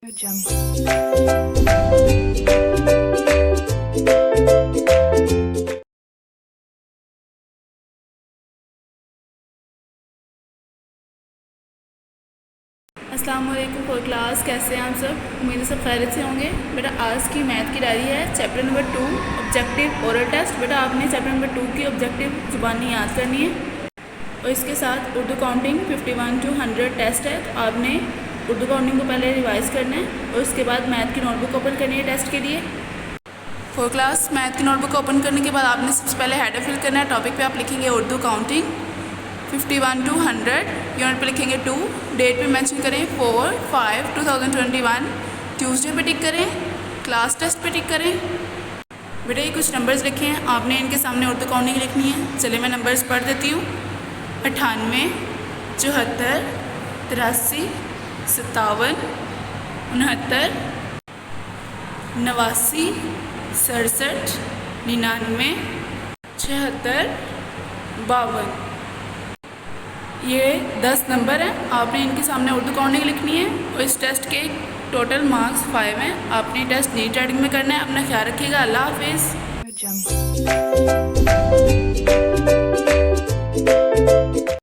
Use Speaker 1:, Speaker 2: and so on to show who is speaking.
Speaker 1: अस्सलामुअलैकुम for class, कैसे हैं आप सब। उम्मीद है सब खैरियत से होंगे। बेटा आज की मैथ की डायरी है, chapter number 2 objective oral test. बेटा आपने चैप्टर नंबर 2 की ऑब्जेक्टिव ज़ुबानी याद करनी है और इसके साथ उर्दू काउंटिंग 51 to 100 टेस्ट है। तो आपने उर्दू काउंटिंग को पहले रिवाइज़ करना है और उसके बाद मैथ की नोटबुक ओपन करनी है टेस्ट के लिए। फॉर क्लास मैथ की नोटबुक ओपन करने के बाद आपने सबसे पहले हेडर फिल करना है। टॉपिक पे आप लिखेंगे उर्दू काउंटिंग 51 to 100, यूनिट पे लिखेंगे 2, डेट पे मेंशन करें 4/5/2021, ट्यूसडे पे टिक करें, क्लास टेस्ट पे टिक करें। बेटा ये कुछ नंबर्स लिखे हैं, आपने इनके सामने उर्दू काउंटिंग लिखनी है। चलिए मैं नंबर्स पढ़ देती हूँ। 98, 74, 83, 57, 69, 89, 67, 99, 76, 52। ये 10 नंबर हैं। आपने इनके सामने उर्दू काउंटिंग लिखनी है और इस टेस्ट के टोटल मार्क्स 5 हैं। आपने टेस्ट नीट राइटिंग में करना है। अपना ख्याल रखिएगा। अल्लाह हाफिज़।